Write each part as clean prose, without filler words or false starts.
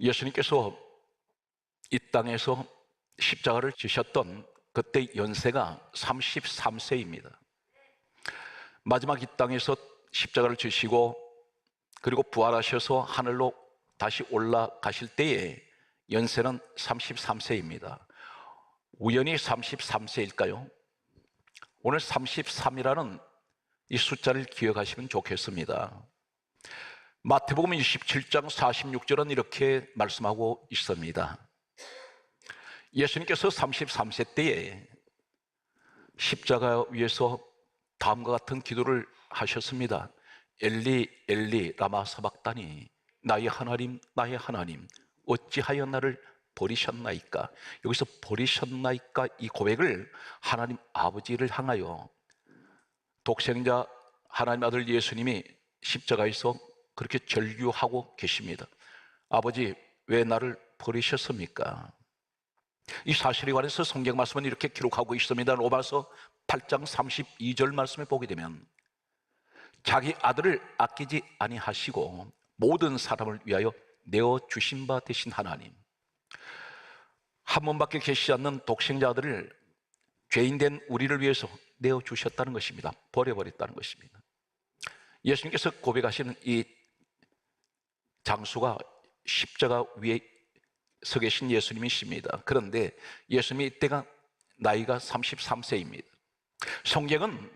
예수님께서 이 땅에서 십자가를 지셨던 그때 연세가 33세입니다. 마지막 이 땅에서 십자가를 지시고 그리고 부활하셔서 하늘로 다시 올라가실 때에 연세는 33세입니다. 우연히 33세일까요? 오늘 33이라는 이 숫자를 기억하시면 좋겠습니다. 마태복음 27장 46절은 이렇게 말씀하고 있습니다. 예수님께서 33세 때에 십자가 위에서 다음과 같은 기도를 하셨습니다. 엘리 엘리 라마 사박다니, 나의 하나님 나의 하나님 어찌하여 나를 버리셨나이까. 여기서 버리셨나이까 이 고백을 하나님 아버지를 향하여 독생자 하나님 아들 예수님이 십자가에서 그렇게 절규하고 계십니다. 아버지, 왜 나를 버리셨습니까? 이 사실에 관해서 성경 말씀은 이렇게 기록하고 있습니다. 로마서 8장 32절 말씀을 보게 되면 자기 아들을 아끼지 아니하시고 모든 사람을 위하여 내어주신 바 되신 하나님, 한 분밖에 계시지 않는 독생자 아들을 죄인된 우리를 위해서 내어주셨다는 것입니다. 버려버렸다는 것입니다. 예수님께서 고백하시는 이 장수가 십자가 위에 서 계신 예수님이십니다. 그런데 예수님이 이때가 나이가 33세입니다. 성경은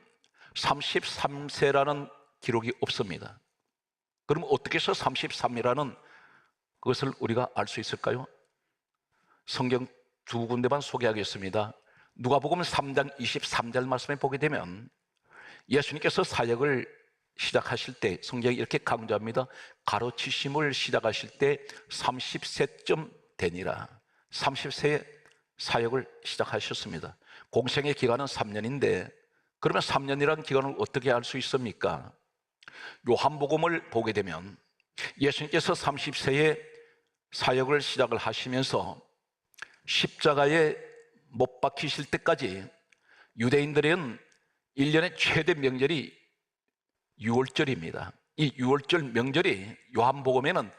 33세라는 기록이 없습니다. 그럼 어떻게 해서 33이라는 그것을 우리가 알 수 있을까요? 성경 두 군데만 소개하겠습니다. 누가복음 3장 23절 말씀에 보게 되면 예수님께서 사역을 시작하실 때 성경이 이렇게 강조합니다. 가르치심을 시작하실 때 30세쯤 되니라. 30세에 사역을 시작하셨습니다. 공생의 기간은 3년인데 그러면 3년이라는 기간을 어떻게 알 수 있습니까? 요한복음을 보게 되면 예수님께서 30세에 사역을 시작을 하시면서 십자가에 못 박히실 때까지 유대인들은 1년의 최대 명절이 6월절입니다. 이 6월절 명절이 요한복음에는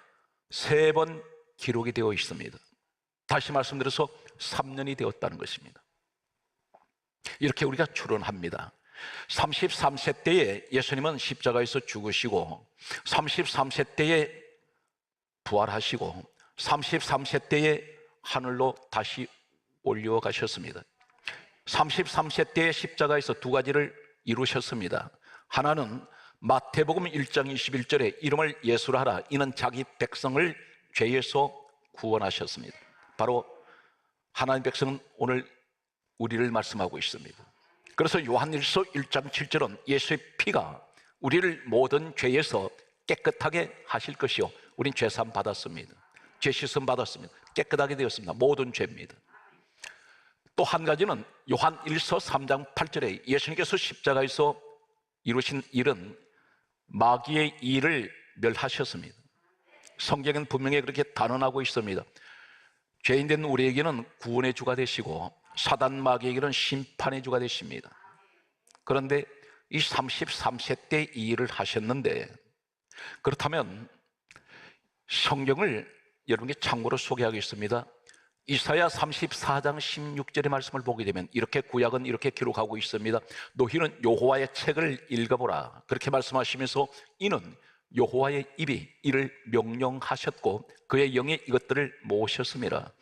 3번 기록이 되어 있습니다. 다시 말씀드려서 3년이 되었다는 것입니다. 이렇게 우리가 추론합니다. 33세 때에 예수님은 십자가에서 죽으시고 33세 때에 부활하시고 33세 때에 하늘로 다시 올려가셨습니다. 33세 때에 십자가에서 두 가지를 이루셨습니다. 하나는 마태복음 1장 21절에 이름을 예수라 하라, 이는 자기 백성을 죄에서 구원하셨습니다. 바로 하나님 백성은 오늘 우리를 말씀하고 있습니다. 그래서 요한일서 1장 7절은 예수의 피가 우리를 모든 죄에서 깨끗하게 하실 것이요, 우린 죄사함 받았습니다. 죄 씻음 받았습니다. 깨끗하게 되었습니다. 모든 죄입니다. 또 한 가지는 요한일서 3장 8절에 예수님께서 십자가에서 이루신 일은 마귀의 일을 멸하셨습니다. 성경은 분명히 그렇게 단언하고 있습니다. 죄인된 우리에게는 구원의 주가 되시고 사단 마귀에게는 심판의 주가 되십니다. 그런데 이 33세 때 이 일을 하셨는데, 그렇다면 성경을 여러분께 참고로 소개하겠습니다. 이사야 34장 16절의 말씀을 보게 되면 이렇게 구약은 이렇게 기록하고 있습니다. 너희는 여호와의 책을 읽어보라, 그렇게 말씀하시면서 이는 여호와의 입이 이를 명령하셨고 그의 영이 이것들을 모으셨습니다.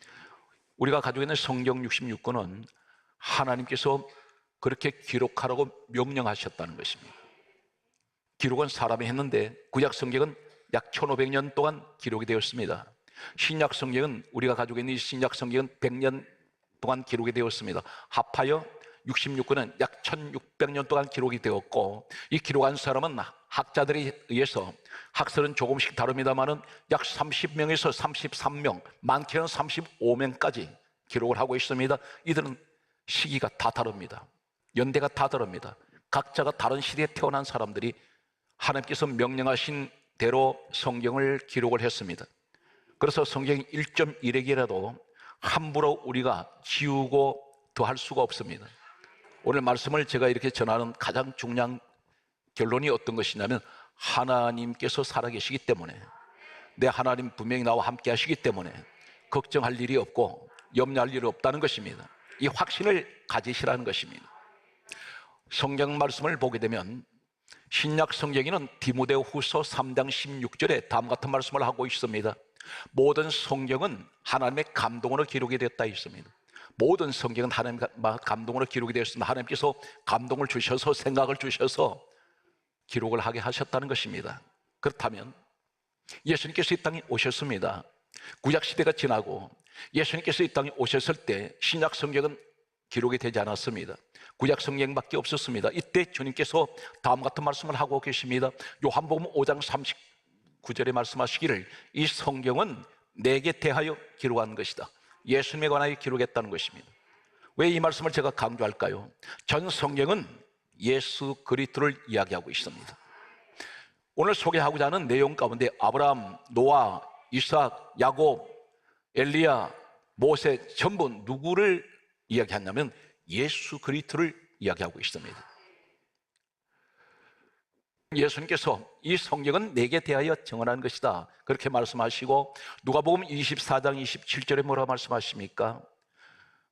우리가 가지고 있는 성경 66권은 하나님께서 그렇게 기록하라고 명령하셨다는 것입니다. 기록은 사람이 했는데 구약 성경은 약 1500년 동안 기록이 되었습니다. 신약 성경은 우리가 가지고 있는 이 신약 성경은 100년 동안 기록이 되었습니다. 합하여 66권은 약 1600년 동안 기록이 되었고, 이 기록한 사람은 학자들에 의해서 학설은 조금씩 다릅니다만은 약 30명에서 33명, 많게는 35명까지 기록을 하고 있습니다. 이들은 시기가 다 다릅니다. 연대가 다 다릅니다. 각자가 다른 시대에 태어난 사람들이 하나님께서 명령하신 대로 성경을 기록을 했습니다. 그래서 성경이 1.1액이라도 함부로 우리가 지우고 더할 수가 없습니다. 오늘 말씀을 제가 이렇게 전하는 가장 중요한 결론이 어떤 것이냐면 하나님께서 살아계시기 때문에 내 하나님 분명히 나와 함께 하시기 때문에 걱정할 일이 없고 염려할 일이 없다는 것입니다. 이 확신을 가지시라는 것입니다. 성경 말씀을 보게 되면 신약 성경에는 디모데후서 3장 16절에 다음 같은 말씀을 하고 있습니다. 모든 성경은 하나님의 감동으로 기록이 되었다 있습니다. 모든 성경은 하나님의 감동으로 기록이 되었습니다. 하나님께서 감동을 주셔서 생각을 주셔서 기록을 하게 하셨다는 것입니다. 그렇다면 예수님께서 이 땅에 오셨습니다. 구약시대가 지나고 예수님께서 이 땅에 오셨을 때 신약 성경은 기록이 되지 않았습니다. 구약 성경밖에 없었습니다. 이때 주님께서 다음 같은 말씀을 하고 계십니다. 요한복음 5장 39절에 말씀하시기를 이 성경은 내게 대하여 기록한 것이다. 예수님에 관하여 기록했다는 것입니다. 왜 이 말씀을 제가 강조할까요? 전 성경은 예수 그리스도를 이야기하고 있습니다. 오늘 소개하고자 하는 내용 가운데 아브라함, 노아, 이삭, 야곱, 엘리야, 모세 전부 누구를 이야기하냐면 예수 그리스도를 이야기하고 있습니다. 예수님께서 이 성경은 내게 대하여 정언한 것이다 그렇게 말씀하시고 누가복음 24장 27절에 뭐라고 말씀하십니까?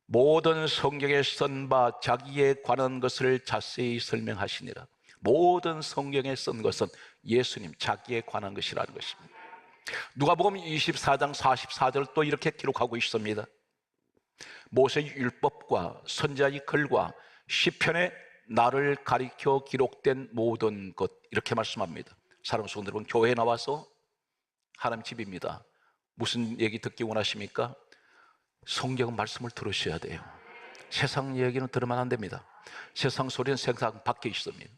모든 성경에 쓴 바 자기에 관한 것을 자세히 설명하시니라. 모든 성경에 쓴 것은 예수님 자기에 관한 것이라는 것입니다. 누가복음 24장 44절 또 이렇게 기록하고 있습니다. 모세의 율법과 선지자의 글과 시편에 나를 가리켜 기록된 모든 것 이렇게 말씀합니다. 사랑하는 성도 여러분, 교회에 나와서 하나님 집입니다. 무슨 얘기 듣기 원하십니까? 성경 말씀을 들으셔야 돼요. 세상 얘기는 들으면 안 됩니다. 세상 소리는 세상 밖에 있습니다.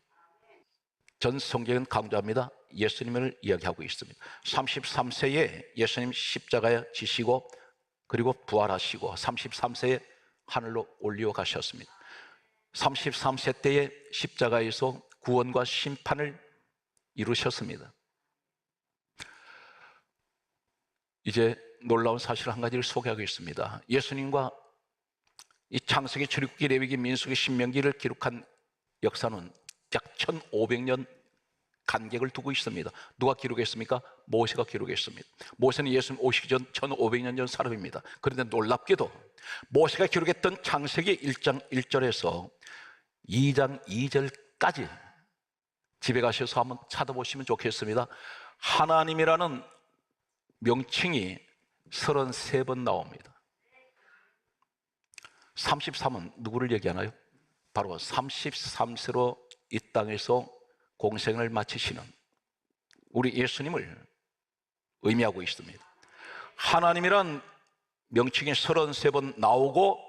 전 성경은 강조합니다. 예수님을 이야기하고 있습니다. 33세에 예수님 십자가에 지시고 그리고 부활하시고 33세에 하늘로 올려 가셨습니다. 33세 때에 십자가에서 구원과 심판을 이루셨습니다. 이제 놀라운 사실 한 가지를 소개하겠습니다. 예수님과 이 창세기, 출애굽기, 레위기, 민수기, 신명기를 기록한 역사는 약 1500년 간격을 두고 있습니다. 누가 기록했습니까? 모세가 기록했습니다. 모세는 예수님 오시기 전 1500년 전 사람입니다. 그런데 놀랍게도 모세가 기록했던 창세기 1장 1절에서 2장 2절까지 집에 가셔서 한번 찾아보시면 좋겠습니다. 하나님이라는 명칭이 33번 나옵니다. 33은 누구를 얘기하나요? 바로 33세로 이 땅에서 공생을 마치시는 우리 예수님을 의미하고 있습니다. 하나님이란 명칭이 33번 나오고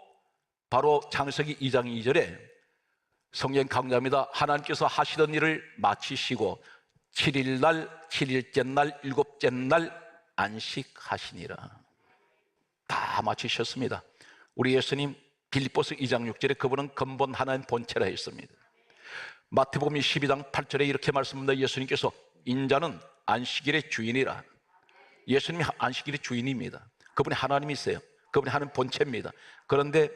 바로 창세기 2장 2절에 성경 강조합니다. 하나님께서 하시던 일을 마치시고 7일 날, 7일째 날, 7째 날 안식하시니라. 다 마치셨습니다. 우리 예수님 빌립보서 2장 6절에 그분은 근본 하나님 본체라 했습니다. 마태복음 12장 8절에 이렇게 말씀합니다. 예수님께서 인자는 안식일의 주인이라. 예수님이 안식일의 주인입니다. 그분이 하나님이세요. 그분이 하나님 본체입니다. 그런데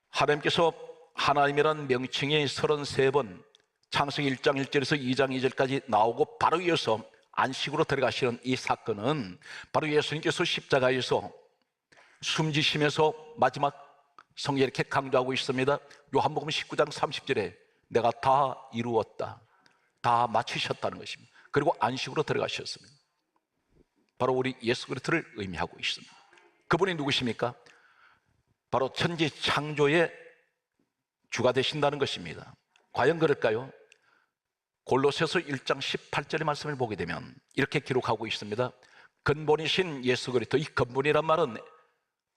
하나님께서 하나님이라는 명칭이 33번 창세기 1장 1절에서 2장 2절까지 나오고 바로 이어서 안식으로 들어가시는 이 사건은 바로 예수님께서 십자가에서 숨지시면서 마지막 성경에 이렇게 강조하고 있습니다. 요한복음 19장 30절에 내가 다 이루었다, 다 마치셨다는 것입니다. 그리고 안식으로 들어가셨습니다. 바로 우리 예수 그리스도를 의미하고 있습니다. 그분이 누구십니까? 바로 천지 창조의 주가 되신다는 것입니다. 과연 그럴까요? 골로새서 1장 18절의 말씀을 보게 되면 이렇게 기록하고 있습니다. 근본이신 예수 그리스도, 이 근본이란 말은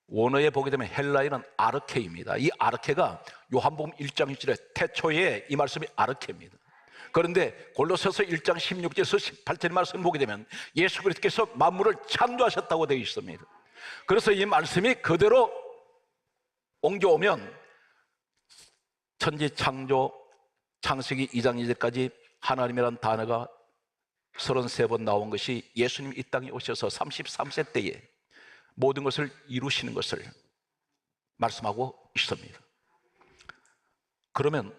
원어에 보게 되면 헬라어는 아르케입니다. 이 아르케가 요한복음 1장 1절에 태초에 이 말씀이 아르케입니다. 그런데 골로새서 1장 16절에서 18절의 말씀을 보게 되면 예수 그리스도께서 만물을 창조하셨다고 되어 있습니다. 그래서 이 말씀이 그대로 옮겨오면 천지 창조 창세기 2장 2절까지 하나님이라는 단어가 33번 나온 것이 예수님이 이 땅에 오셔서 33세 때에 모든 것을 이루시는 것을 말씀하고 있습니다. 그러면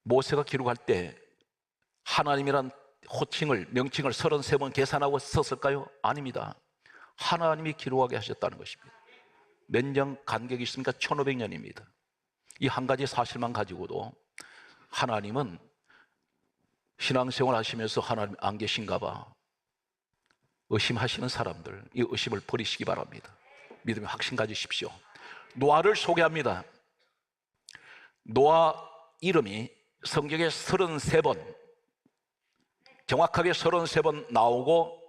모세가 기록할 때 하나님이란 호칭을, 명칭을 33번 계산하고 썼을까요? 아닙니다. 하나님이 기록하게 하셨다는 것입니다. 몇 년 간격이 있습니까? 1500년입니다. 이 한 가지 사실만 가지고도 하나님은 신앙생활 하시면서 하나님 안 계신가 봐 의심하시는 사람들, 이 의심을 버리시기 바랍니다. 믿음의 확신 가지십시오. 노아를 소개합니다. 노아 이름이 성경에 33번, 정확하게 33번 나오고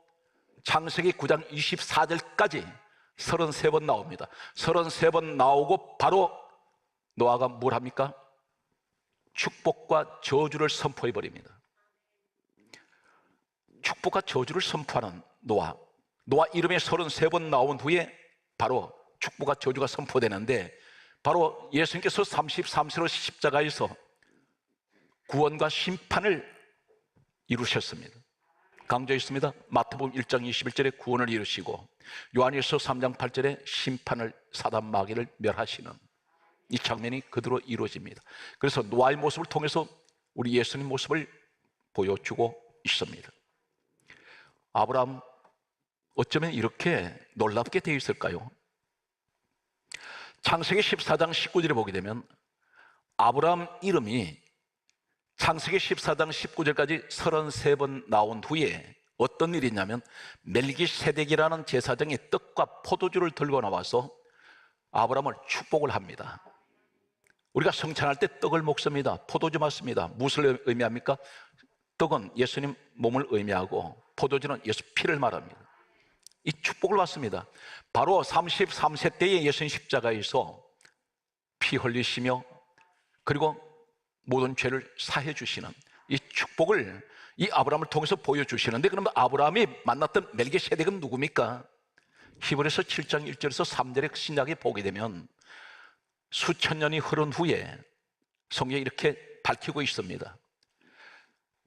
창세기 9장 24절까지 33번 나옵니다. 33번 나오고 바로 노아가 뭘 합니까? 축복과 저주를 선포해 버립니다. 축복과 저주를 선포하는 노아 이름에 33번 나온 후에 바로 축복과 저주가 선포되는데, 바로 예수님께서 33세로 십자가에서 구원과 심판을 이루셨습니다. 강조했습니다. 마태복음 1장 21절에 구원을 이루시고 요한일서 3장 8절에 심판을, 사단 마귀를 멸하시는 이 장면이 그대로 이루어집니다. 그래서 노아의 모습을 통해서 우리 예수님 모습을 보여주고 있습니다. 아브라함 어쩌면 이렇게 놀랍게 되어 있을까요? 창세기 14장 19절에 보게 되면 아브라함 이름이 창세기 14장 19절까지 33번 나온 후에 어떤 일이 있냐면 멜기세덱이라는 제사장이 떡과 포도주를 들고 나와서 아브라함을 축복을 합니다. 우리가 성찬할 때 떡을 먹습니다. 포도주 맞습니다. 무엇을 의미합니까? 떡은 예수님 몸을 의미하고 포도주는 예수 피를 말합니다. 이 축복을 받습니다. 바로 33세 때에 예수님 십자가에서 피 흘리시며 그리고 모든 죄를 사해 주시는 이 축복을 이 아브라함을 통해서 보여주시는데, 그러면 아브라함이 만났던 멜기세덱은 누굽니까? 히브리서 7장 1절에서 3절의 신약에 보게 되면 수천 년이 흐른 후에 성경에 이렇게 밝히고 있습니다.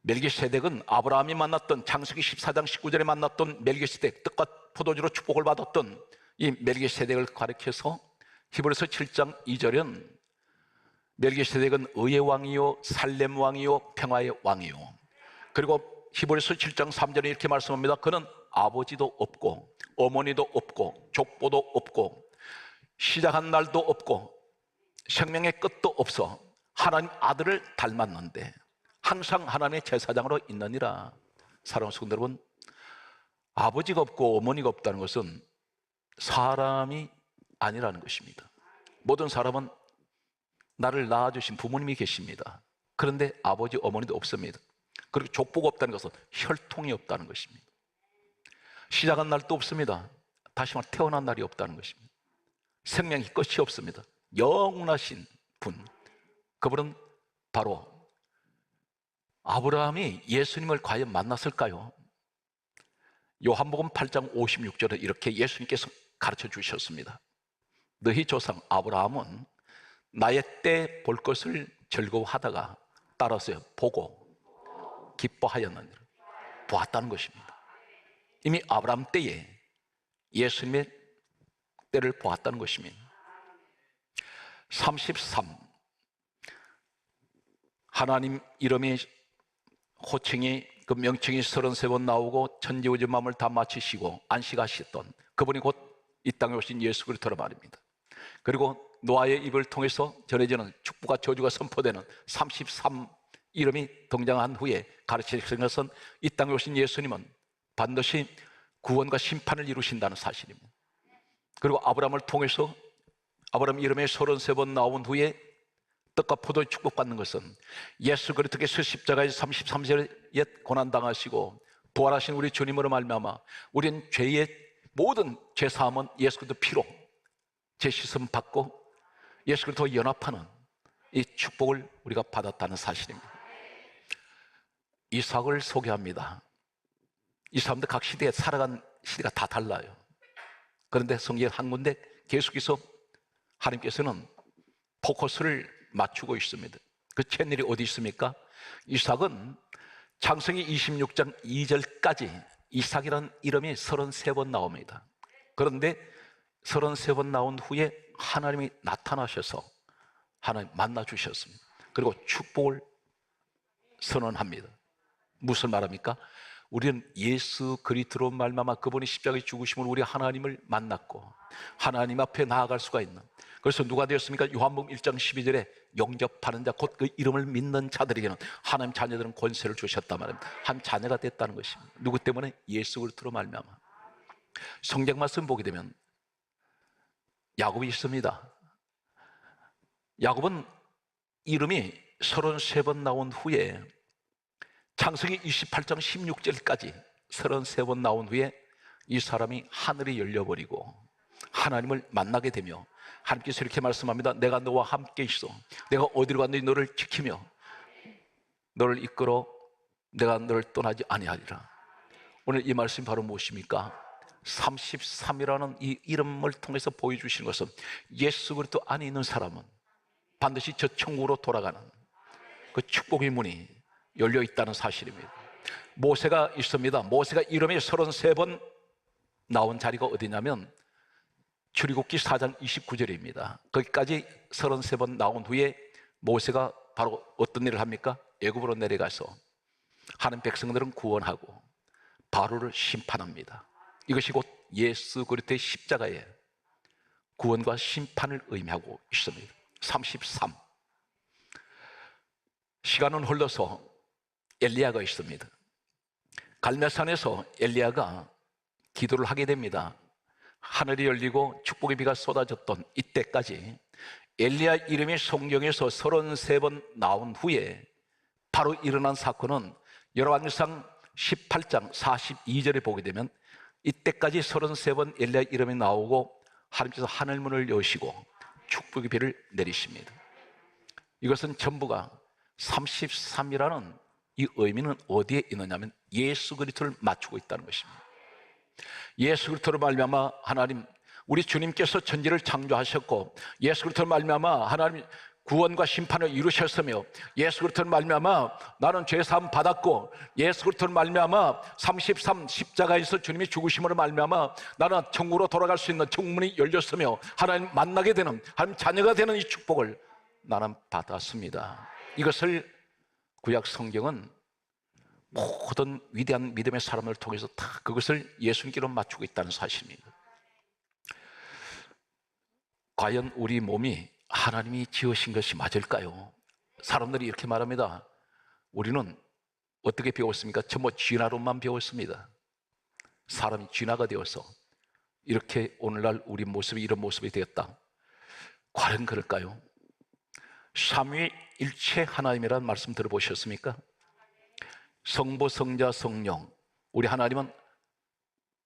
멜기세덱은 아브라함이 만났던 창세기 14장 19절에 만났던 멜기세덱, 떡과 포도주로 축복을 받았던 이 멜기세덱을 가리켜서 히브리서 7장 2절은 멜기세덱은 의의 왕이요 살렘 왕이요 평화의 왕이요, 그리고 히브리서 7장 3절에 이렇게 말씀합니다. 그는 아버지도 없고 어머니도 없고 족보도 없고 시작한 날도 없고 생명의 끝도 없어 하나님 아들을 닮았는데 항상 하나님의 제사장으로 있느니라. 사랑하는 성도 여러분, 아버지가 없고 어머니가 없다는 것은 사람이 아니라는 것입니다. 모든 사람은 나를 낳아주신 부모님이 계십니다. 그런데 아버지, 어머니도 없습니다. 그리고 족보가 없다는 것은 혈통이 없다는 것입니다. 시작한 날도 없습니다. 다시 말해 태어난 날이 없다는 것입니다. 생명이 끝이 없습니다. 영원하신 분, 그분은 바로 아브라함이 예수님을 과연 만났을까요? 요한복음 8장 56절에 이렇게 예수님께서 가르쳐 주셨습니다. 너희 조상 아브라함은 나의 때 볼 것을 즐거워하다가 따라서 보고 기뻐하였느니라. 보았다는 것입니다. 이미 아브라함 때에 예수님의 때를 보았다는 것입니다. 33, 하나님 이름이 호칭이 그 명칭이 33번 나오고 천지우주 만물을 다 마치시고 안식하셨던 그분이 곧 이 땅에 오신 예수 그리스도라 말입니다. 그리고 노아의 입을 통해서 전해지는 축복과 저주가 선포되는 33 이름이 등장한 후에 가르치신 것은 이 땅에 오신 예수님은 반드시 구원과 심판을 이루신다는 사실입니다. 그리고 아브라함을 통해서 아브라함 이름에 33번 나온 후에 떡과 포도의 축복받는 것은 예수 그리스도께서 십자가에서 33세에 옛 고난당하시고 부활하신 우리 주님으로 말미암아 우리는 죄의 모든 죄사함은 예수 그리스도 피로 죄씻음 받고 예수 그리스도와 연합하는 이 축복을 우리가 받았다는 사실입니다. 이삭을 소개합니다. 이 사람들 각 시대에 살아간 시대가 다 달라요. 그런데 성경 한 군데 계속해서 하나님께서는 포커스를 맞추고 있습니다. 그 채널이 어디 있습니까? 이삭은 창세기 26장 2절까지 이삭이라는 이름이 33번 나옵니다. 그런데 33번 나온 후에 하나님이 나타나셔서 하나님 만나 주셨습니다. 그리고 축복을 선언합니다. 무슨 말합니까? 우리는 예수 그리스도로 말미암아 그분이 십자가에 죽으심으로 우리 하나님을 만났고 하나님 앞에 나아갈 수가 있는, 그래서 누가 되었습니까? 요한복음 1장 12절에 영접하는 자 곧 그 이름을 믿는 자들에게는 하나님 자녀들은 권세를 주셨단 말입니다. 한 자녀가 됐다는 것입니다. 누구 때문에? 예수 그리스도로 말미암아. 성경 말씀 보게 되면 야곱이 있습니다. 야곱은 이름이 33번 나온 후에 창세기 28장 16절까지 33번 나온 후에 이 사람이 하늘이 열려버리고 하나님을 만나게 되며 하나님께서 이렇게 말씀합니다. 내가 너와 함께 있어. 내가 어디로 갔는지 너를 지키며 너를 이끌어 내가 너를 떠나지 아니하리라. 오늘 이 말씀이 바로 무엇입니까? 33이라는 이 이름을 통해서 보여주시는 것은 예수 그리스도 안에 있는 사람은 반드시 저 천국으로 돌아가는 그 축복의 문이 열려 있다는 사실입니다. 모세가 있습니다. 모세가 이름이 33번 나온 자리가 어디냐면 출애굽기 4장 29절입니다. 거기까지 33번 나온 후에 모세가 바로 어떤 일을 합니까? 애굽으로 내려가서 하나님 백성들은 구원하고 바로를 심판합니다. 이것이 곧 예수 그리스도의 십자가의 구원과 심판을 의미하고 있습니다. 33. 시간은 흘러서 엘리야가 있습니다. 갈멜산에서 엘리야가 기도를 하게 됩니다. 하늘이 열리고 축복의 비가 쏟아졌던 이때까지 엘리야 이름이 성경에서 33번 나온 후에 바로 일어난 사건은 열왕기상 18장 42절에 보게 되면 이때까지 33번 엘리야 이름이 나오고 하나님께서 하늘문을 여시고 축복의 비를 내리십니다. 이것은 전부가 33이라는 이 의미는 어디에 있느냐면 예수 그리스도를 맞추고 있다는 것입니다. 예수 그리스도로 말미암아 하나님, 우리 주님께서 천지를 창조하셨고 예수 그리스도로 말미암아 하나님 구원과 심판을 이루셨으며 예수 그리스도로 말미암아 나는 죄 사함 받았고 예수 그리스도로 말미암아 33 십자가에서 주님이 죽으심으로 말미암아 나는 천국으로 돌아갈 수 있는 천국문이 열렸으며 하나님 만나게 되는 하나님 자녀가 되는 이 축복을 나는 받았습니다. 이것을 구약 성경은 모든 위대한 믿음의 사람을 통해서 다 그것을 예수님께로 맞추고 있다는 사실입니다. 과연 우리 몸이 하나님이 지으신 것이 맞을까요? 사람들이 이렇게 말합니다. 우리는 어떻게 배웠습니까? 전부 쥐나로만 배웠습니다. 사람이 쥐나가 되어서 이렇게 오늘날 우리 모습이 이런 모습이 되었다. 과연 그럴까요? 삼위일체 하나님이라는 말씀 들어보셨습니까? 성부, 성자, 성령, 우리 하나님은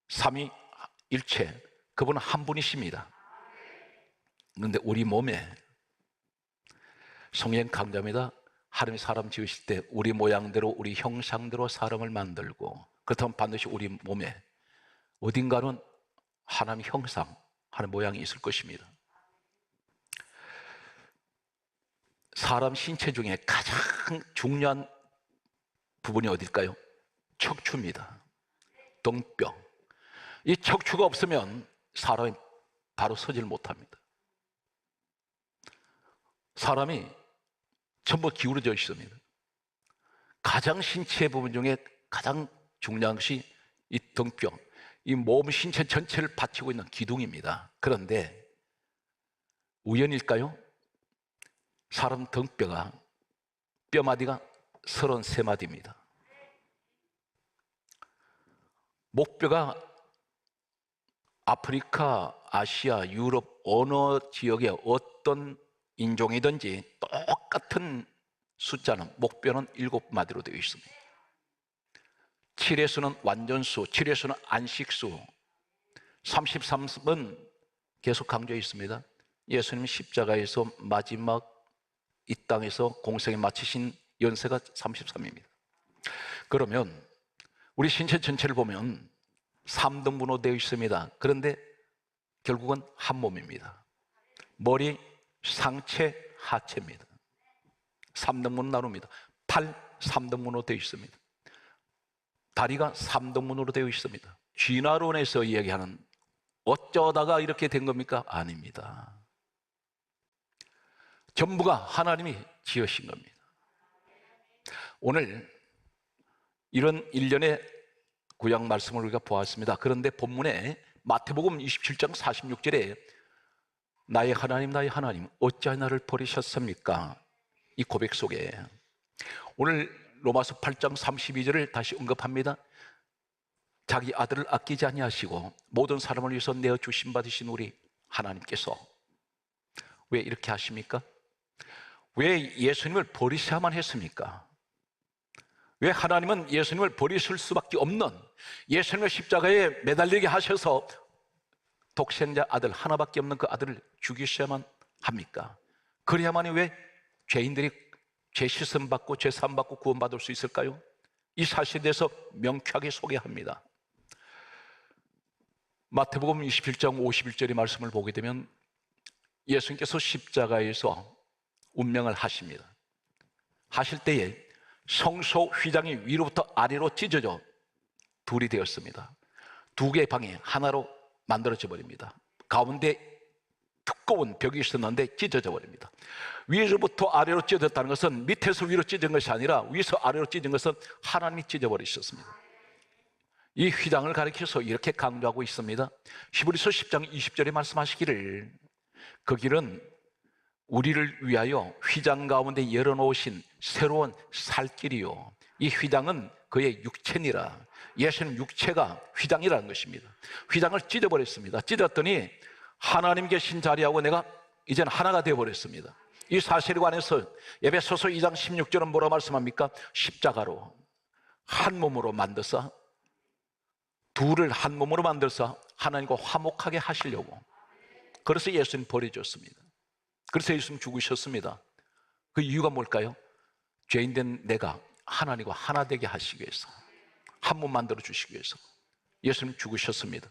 삼위일체, 그분은 한 분이십니다. 그런데 우리 몸에 성령 강조합니다. 하나님이 사람 지으실 때 우리 모양대로 우리 형상대로 사람을 만들고 그렇다면 반드시 우리 몸에 어딘가는 하나님의 형상, 하나님의 모양이 있을 것입니다. 사람 신체 중에 가장 중요한 부분이 어딜까요? 척추입니다. 등뼈. 이 척추가 없으면 사람이 바로 서질 못합니다. 사람이 전부 기울어져 있습니다. 가장 신체 부분 중에 가장 중요한 것이 이 등뼈, 이 몸 신체 전체를 받치고 있는 기둥입니다. 그런데 우연일까요? 사람 등뼈가 뼈마디가 33마디입니다. 목뼈가 아프리카, 아시아, 유럽 어느 지역의 어떤 인종이든지 똑같은 숫자는 목뼈는 7마디로 되어 있습니다. 7의 수는 완전수, 7의 수는 안식수, 33은 계속 강조해 있습니다. 예수님 십자가에서 마지막 이 땅에서 공생에 마치신 연세가 33입니다. 그러면 우리 신체 전체를 보면 3등분으로 되어 있습니다. 그런데 결국은 한 몸입니다. 머리, 상체, 하체입니다. 3등분 나눕니다. 팔 3등분으로 되어 있습니다. 다리가 3등분으로 되어 있습니다. 쥐나론에서 이야기하는 어쩌다가 이렇게 된 겁니까? 아닙니다. 전부가 하나님이 지으신 겁니다. 오늘 이런 일련의 구약 말씀을 우리가 보았습니다. 그런데 본문에 마태복음 27장 46절에 나의 하나님 어찌하여 나를 버리셨습니까? 이 고백 속에 오늘 로마서 8장 32절을 다시 언급합니다. 자기 아들을 아끼지 아니하시고 모든 사람을 위해서 내어 주심 받으신 우리 하나님께서 왜 이렇게 하십니까? 왜 예수님을 버리셔야만 했습니까? 왜 하나님은 예수님을 버리실 수밖에 없는, 예수님을 십자가에 매달리게 하셔서 독생자 아들 하나밖에 없는 그 아들을 죽이셔야만 합니까? 그래야만이 왜 죄인들이 죄 씻음 받고 죄 사함 받고 구원받을 수 있을까요? 이 사실에 대해서 명쾌하게 소개합니다. 마태복음 21장 51절의 말씀을 보게 되면 예수님께서 십자가에서 운명을 하십니다. 하실 때에 성소 휘장이 위로부터 아래로 찢어져 둘이 되었습니다. 두 개의 방이 하나로 만들어져 버립니다. 가운데 두꺼운 벽이 있었는데 찢어져 버립니다. 위로부터 아래로 찢어졌다는 것은 밑에서 위로 찢은 것이 아니라 위에서 아래로 찢은 것은 하나님이 찢어버리셨습니다. 이 휘장을 가리켜서 이렇게 강조하고 있습니다. 히브리서 10장 20절에 말씀하시기를 그 길은 우리를 위하여 휘장 가운데 열어놓으신 새로운 살길이요 이 휘장은 그의 육체니라. 예수님 육체가 휘장이라는 것입니다. 휘장을 찢어버렸습니다. 찢었더니 하나님 계신 자리하고 내가 이제는 하나가 되어버렸습니다. 이 사실에 관해서 에베소서 2장 16절은 뭐라고 말씀합니까? 십자가로 한 몸으로 만드사 둘을 한 몸으로 만들어서 하나님과 화목하게 하시려고, 그래서 예수님 버려졌습니다. 그래서 예수님 죽으셨습니다. 그 이유가 뭘까요? 죄인된 내가 하나님과 하나 되게 하시기 위해서, 한 몸 만들어 주시기 위해서 예수님 죽으셨습니다.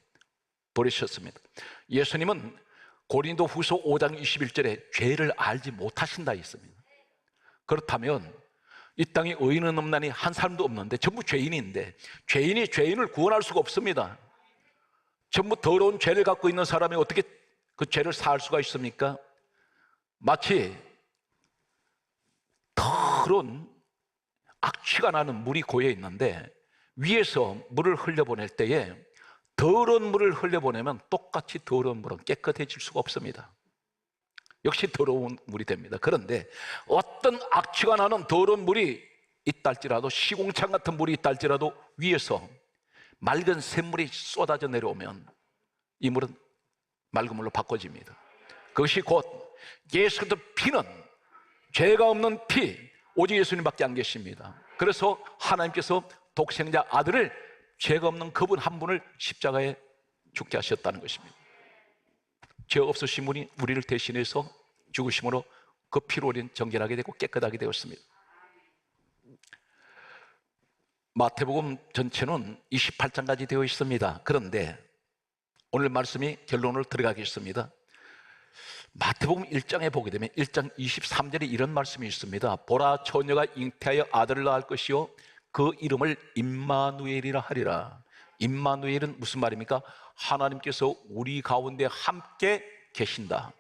버리셨습니다. 예수님은 고린도 후서 5장 21절에 죄를 알지 못하신다 했습니다. 그렇다면 이 땅에 의인은 없나니 한 사람도 없는데 전부 죄인인데 죄인이 죄인을 구원할 수가 없습니다. 전부 더러운 죄를 갖고 있는 사람이 어떻게 그 죄를 사할 수가 있습니까? 마치 더러운 악취가 나는 물이 고여 있는데 위에서 물을 흘려보낼 때에 더러운 물을 흘려보내면 똑같이 더러운 물은 깨끗해질 수가 없습니다. 역시 더러운 물이 됩니다. 그런데 어떤 악취가 나는 더러운 물이 있다 할지라도, 시궁창 같은 물이 있다 할지라도 위에서 맑은 샘물이 쏟아져 내려오면 이 물은 맑은 물로 바꿔집니다. 그것이 곧 예수 그리스도 피는 죄가 없는 피, 오직 예수님밖에 안 계십니다. 그래서 하나님께서 독생자 아들을 죄가 없는 그분 한 분을 십자가에 죽게 하셨다는 것입니다. 죄 없으신 분이 우리를 대신해서 죽으심으로 그 피로 우리는 정결하게 되고 깨끗하게 되었습니다. 마태복음 전체는 28장까지 되어 있습니다. 그런데 오늘 말씀이 결론으로 들어가겠습니다. 마태복음 1장에 보게 되면 1장 23절에 이런 말씀이 있습니다. 보라, 처녀가 잉태하여 아들을 낳을 것이요 그 이름을 임마누엘이라 하리라. 임마누엘은 무슨 말입니까? 하나님께서 우리 가운데 함께 계신다.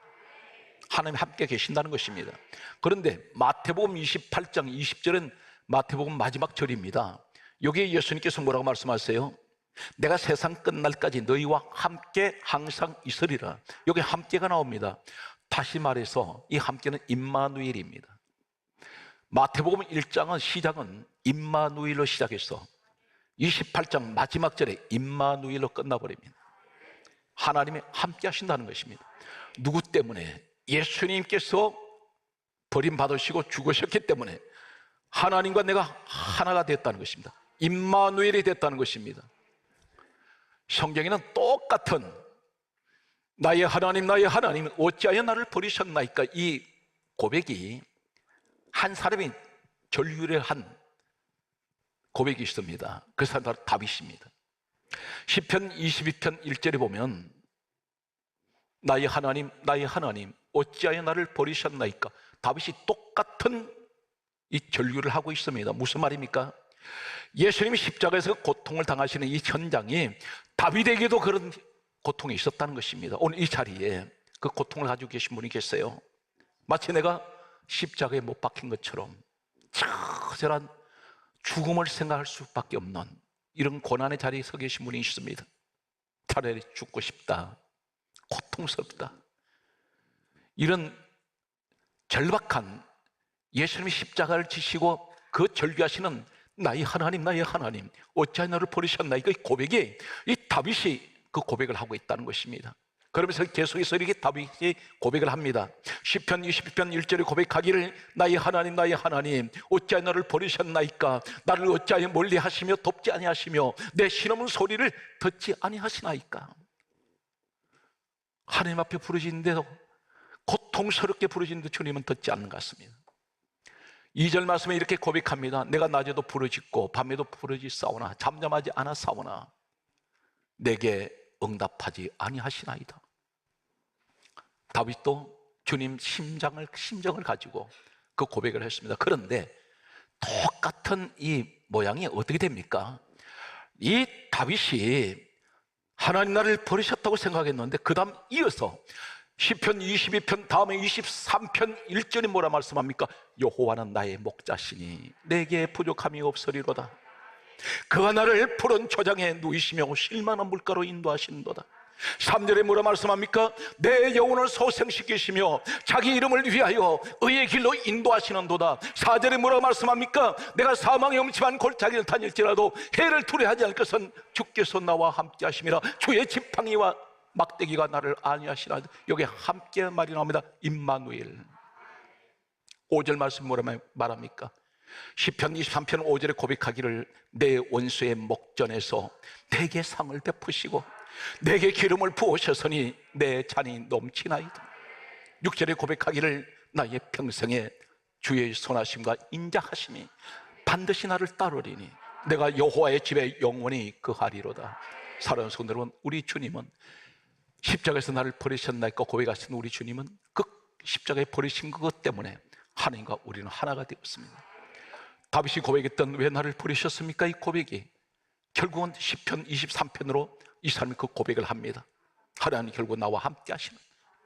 하나님 함께 계신다는 것입니다. 그런데 마태복음 28장 20절은 마태복음 마지막 절입니다. 여기에 예수님께서 뭐라고 말씀하세요? 내가 세상 끝날까지 너희와 함께 항상 있으리라. 여기 함께가 나옵니다. 다시 말해서 이 함께는 임마누엘입니다. 마태복음 1장은 시작은 임마누엘로 시작해서 28장 마지막 절에 임마누엘로 끝나버립니다. 하나님이 함께 하신다는 것입니다. 누구 때문에? 예수님께서 버림받으시고 죽으셨기 때문에 하나님과 내가 하나가 됐다는 것입니다. 임마누엘이 됐다는 것입니다. 성경에는 똑같은 나의 하나님 어찌하여 나를 버리셨나이까, 이 고백이 한 사람이 전류를 한 고백이 있습니다. 그 사람 바로 다윗입니다. 시편 22편 1절에 보면 나의 하나님 어찌하여 나를 버리셨나이까, 다윗이 똑같은 이 전류를 하고 있습니다. 무슨 말입니까? 예수님이 십자가에서 고통을 당하시는 이 현장이 다윗에게도 그런 고통이 있었다는 것입니다. 오늘 이 자리에 그 고통을 가지고 계신 분이 계세요. 마치 내가 십자가에 못 박힌 것처럼 처절한 죽음을 생각할 수밖에 없는 이런 고난의 자리에 서 계신 분이 있습니다. 차라리 죽고 싶다, 고통스럽다, 이런 절박한 예수님이 십자가를 지시고 그 절규하시는 나의 하나님, 나의 하나님, 어찌하여 나를 버리셨나, 이 고백이, 이 다윗이 그 고백을 하고 있다는 것입니다. 그러면서 계속해서 이렇게 다윗이 고백을 합니다. 시편 22편 1절에 고백하기를 나의 하나님, 나의 하나님, 어찌하여 나를 버리셨나이까? 나를 어찌하여 멀리 하시며 돕지 아니하시며 내 신음은 소리를 듣지 아니하시나이까? 하나님 앞에 부르짖는데도, 고통스럽게 부르짖는데 주님은 듣지 않는 것 같습니다. 2절 말씀에 이렇게 고백합니다. 내가 낮에도 부르짖고 밤에도 부르짖사오나 잠잠하지 않았사오나 내게 응답하지 아니하시나이다. 다윗도 주님 심정을 가지고 그 고백을 했습니다. 그런데 똑같은 이 모양이 어떻게 됩니까? 이 다윗이 하나님 나를 버리셨다고 생각했는데 그 다음 이어서 시편 22편 다음에 23편 1절이 뭐라 말씀합니까? 여호와는 나의 목자시니 내게 부족함이 없으리로다. 그가 나를 푸른 초장에 누이시며 실만한 물가로 인도하시는도다. 3절에 뭐라 말씀합니까? 내 영혼을 소생시키시며 자기 이름을 위하여 의의 길로 인도하시는도다. 4절에 뭐라 말씀합니까? 내가 사망의 음침한 골짜기를 다닐지라도 해를 두려워하지 않을 것은 주께서 나와 함께 하심이라. 주의 지팡이와 막대기가 나를 안위하시라. 여기 함께 말이 나옵니다. 임마누엘. 5절 말씀 뭐라 말합니까? 시편 23편 5절에 고백하기를 내 원수의 목전에서 내게 상을 베푸시고 내게 기름을 부으셨으니 내 잔이 넘치나이다. 6절에 고백하기를 나의 평생에 주의 선하심과 인자하심이 반드시 나를 따르리니 내가 여호와의 집에 영원히 거하리로다. 사랑하는 성도 여러분, 우리 주님은 십자가에서 나를 버리셨나이까 고백하신 우리 주님은 그 십자가에 버리신 것 때문에 하나님과 우리는 하나가 되었습니다. 다윗이 고백했던 왜 나를 버리셨습니까? 이 고백이 결국은 시편 23편으로 이 사람이 그 고백을 합니다. 하나님 결국 나와 함께 하시는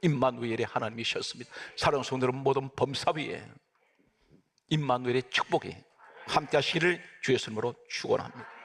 임마누엘의 하나님이셨습니다. 사랑하는 성도들, 모든 범사 위에 임마누엘의 축복이 함께 하시기를 주의 이름으로 축원합니다.